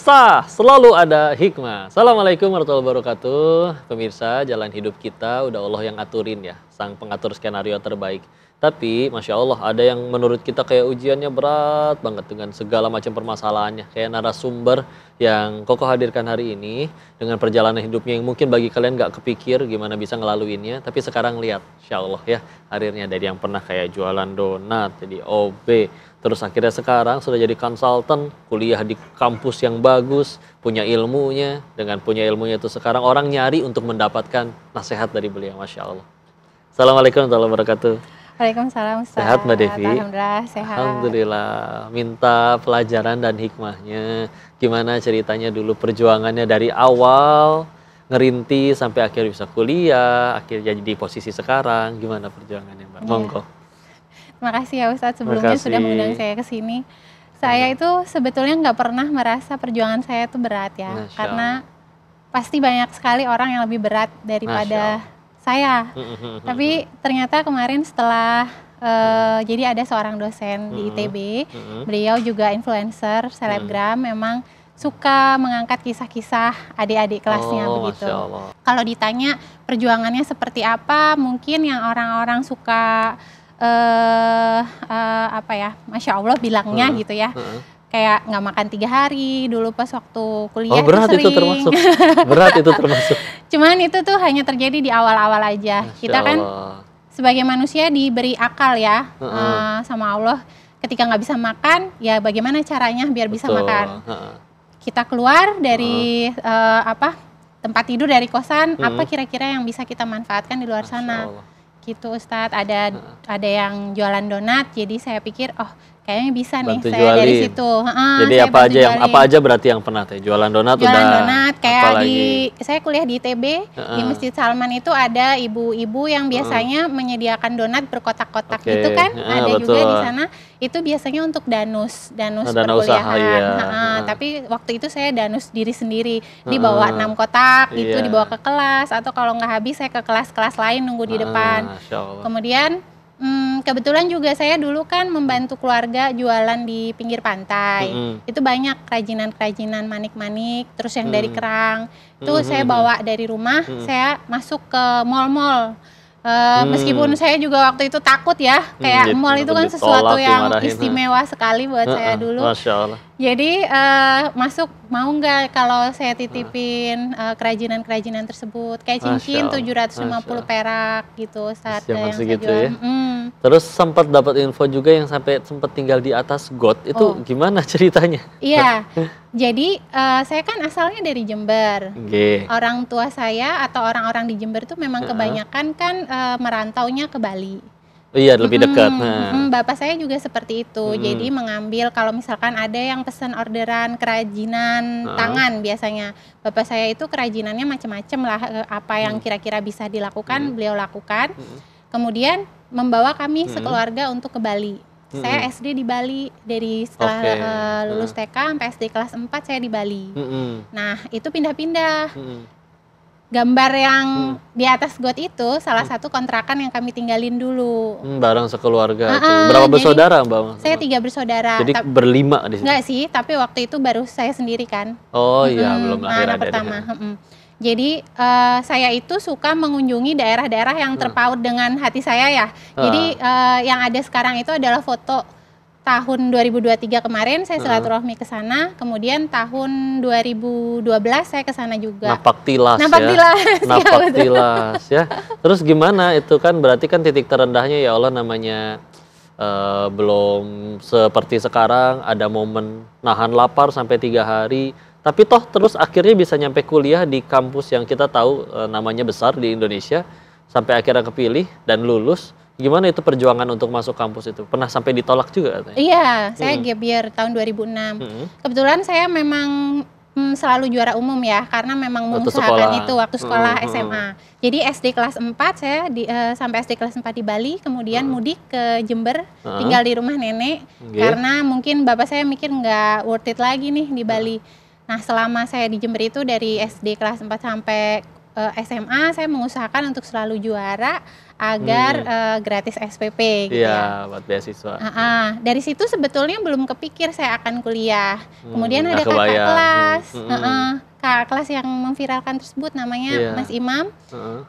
Pemirsa, selalu ada hikmah. Assalamualaikum warahmatullahi wabarakatuh. Pemirsa, jalan hidup kita udah Allah yang aturin ya, sang pengatur skenario terbaik. Tapi, Masya Allah, ada yang menurut kita kayak ujiannya berat banget dengan segala macam permasalahannya. Kayak narasumber yang Koko hadirkan hari ini, dengan perjalanan hidupnya yang mungkin bagi kalian gak kepikir gimana bisa ngelaluinnya. Tapi sekarang lihat, Insya Allah ya, karirnya dari yang pernah kayak jualan donat, jadi OB, terus akhirnya sekarang sudah jadi konsultan, kuliah di kampus yang bagus, punya ilmunya. Dengan punya ilmunya itu sekarang orang nyari untuk mendapatkan nasihat dari beliau, Masya Allah. Assalamualaikum warahmatullahi wabarakatuh. Waalaikumsalam Ustaz. Sehat Mbak Devi? Alhamdulillah sehat. Alhamdulillah. Minta pelajaran dan hikmahnya. Gimana ceritanya dulu perjuangannya dari awal, ngerintis sampai akhirnya bisa kuliah, akhirnya jadi di posisi sekarang. Gimana perjuangannya Mbak? Monggo. Terima kasih ya Ustadz sebelumnya sudah mengundang saya ke sini. Saya itu sebetulnya nggak pernah merasa perjuangan saya itu berat ya. Karena pasti banyak sekali orang yang lebih berat daripada saya. Tapi ternyata kemarin setelah jadi ada seorang dosen di ITB, beliau juga influencer, selebgram, memang suka mengangkat kisah-kisah adik-adik kelasnya begitu. Kalau ditanya perjuangannya seperti apa, mungkin yang orang-orang suka apa ya, Masya Allah bilangnya gitu ya, kayak nggak makan 3 hari dulu pas waktu kuliah. Berat itu termasuk. Berat itu termasuk. Cuman itu tuh hanya terjadi di awal-awal aja. Kita kan sebagai manusia diberi akal ya sama Allah. Ketika nggak bisa makan, ya bagaimana caranya biar bisa makan. Kita keluar dari tempat tidur, dari kosan, apa kira-kira yang bisa kita manfaatkan di luar sana. Gitu Ustadz, ada yang jualan donat, jadi saya pikir kayaknya bisa nih saya jualin dari situ. Jadi apa aja berarti yang pernah teh jualan donat? Jualan donat kayak saya kuliah di ITB, di Masjid Salman itu ada ibu-ibu yang biasanya menyediakan donat berkotak-kotak gitu kan, ada juga di sana. Itu biasanya untuk danus perkuliahan. Tapi waktu itu saya danus diri sendiri, dibawa 6 kotak gitu, dibawa ke kelas, atau kalau nggak habis saya ke kelas-kelas lain nunggu di depan. Kemudian kebetulan juga saya dulu kan membantu keluarga jualan di pinggir pantai. Itu banyak kerajinan-kerajinan manik-manik, terus yang dari kerang. Itu saya bawa dari rumah, saya masuk ke mall-mall. Meskipun saya juga waktu itu takut ya, kayak mall itu kan sesuatu yang istimewa sekali buat saya dulu. Jadi masuk, mau nggak kalau saya titipin kerajinan-kerajinan tersebut, kayak cincin 750 perak gitu saat yang saya jual. Terus sempat dapat info juga yang sampai sempat tinggal di atas got, itu gimana ceritanya? Iya, jadi saya kan asalnya dari Jember. Orang tua saya atau orang-orang di Jember itu memang kebanyakan kan merantaunya ke Bali. Iya, lebih dekat. Bapak saya juga seperti itu. Jadi mengambil, kalau misalkan ada yang pesan orderan kerajinan tangan biasanya. Bapak saya itu kerajinannya macam-macam lah, apa yang kira-kira bisa dilakukan, beliau lakukan. Kemudian membawa kami sekeluarga untuk ke Bali. Saya SD di Bali, dari setelah lulus TK sampai SD kelas 4 saya di Bali. Nah, itu pindah-pindah. Gambar yang di atas got itu salah satu kontrakan yang kami tinggalin dulu. Bareng sekeluarga. Berapa bersaudara Mbak? Saya 3 bersaudara. Jadi berlima di sini? Enggak sih, tapi waktu itu baru saya sendiri kan. Oh iya, belum lahir anak pertama. Jadi saya itu suka mengunjungi daerah-daerah yang terpaut dengan hati saya ya. Jadi yang ada sekarang itu adalah foto tahun 2023 kemarin saya silaturahmi ke sana, kemudian tahun 2012 saya ke sana juga. Napak tilas ya. Terus gimana itu kan berarti kan titik terendahnya ya Allah namanya belum seperti sekarang ada momen nahan lapar sampai 3 hari. Tapi toh terus akhirnya bisa nyampe kuliah di kampus yang kita tahu namanya besar di Indonesia, sampai akhirnya kepilih dan lulus. Gimana itu perjuangan untuk masuk kampus itu? Pernah sampai ditolak juga katanya? Iya, saya gap year tahun 2006. Kebetulan saya memang selalu juara umum ya, karena memang mengusahakan itu waktu sekolah SMA. Jadi SD kelas 4 saya sampai SD kelas 4 di Bali, kemudian mudik ke Jember, tinggal di rumah nenek, karena mungkin bapak saya mikir nggak worth it lagi nih di Bali. Nah, selama saya di Jember itu dari SD kelas 4 sampai SMA saya mengusahakan untuk selalu juara agar gratis SPP gitu ya. Iya, buat beasiswa. Dari situ sebetulnya belum kepikir saya akan kuliah. Kemudian ada kakak kelas, kakak kelas yang memviralkan tersebut namanya Mas Imam,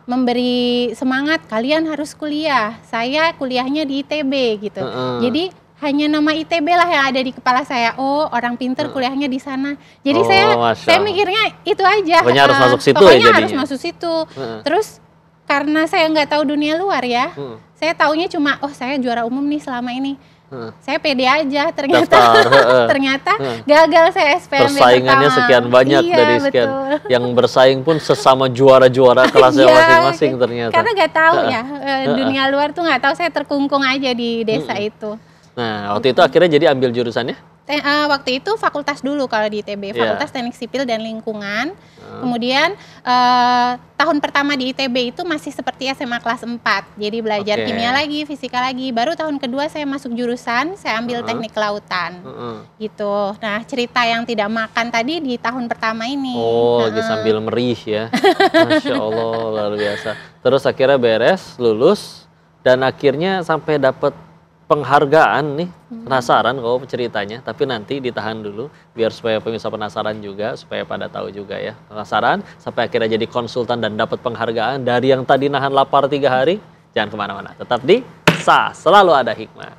memberi semangat, kalian harus kuliah. Saya kuliahnya di ITB gitu. Jadi hanya nama ITB lah yang ada di kepala saya. Oh, orang pinter kuliahnya di sana. Jadi saya mikirnya itu aja. Pokoknya harus masuk situ pokoknya harus masuk situ. Terus karena saya nggak tahu dunia luar ya, saya taunya cuma saya juara umum nih selama ini. Saya pede aja, ternyata gagal saya SPMB persaingannya pertama. Sekian banyak dari sekian yang bersaing pun sesama juara-juara kelasnya masing-masing ternyata. Karena nggak tahu ya dunia luar tuh nggak tahu, saya terkungkung aja di desa itu. Nah, waktu itu akhirnya jadi ambil jurusannya? Waktu itu fakultas dulu kalau di ITB, Fakultas Teknik Sipil dan Lingkungan. Kemudian tahun pertama di ITB itu masih seperti SMA kelas 4. Jadi belajar kimia lagi, fisika lagi. Baru tahun kedua saya masuk jurusan, saya ambil teknik kelautan. Gitu. Nah, cerita yang tidak makan tadi di tahun pertama ini. Lagi sambil merih ya. Masya Allah, luar biasa. Terus akhirnya beres, lulus, dan akhirnya sampai dapat penghargaan nih. Penasaran kalau ceritanya, tapi nanti ditahan dulu biar supaya pemirsa penasaran juga, supaya pada tahu juga ya. Penasaran sampai akhirnya jadi konsultan dan dapat penghargaan dari yang tadi nahan lapar 3 hari. Jangan kemana-mana, tetap di SAS, selalu ada hikmah.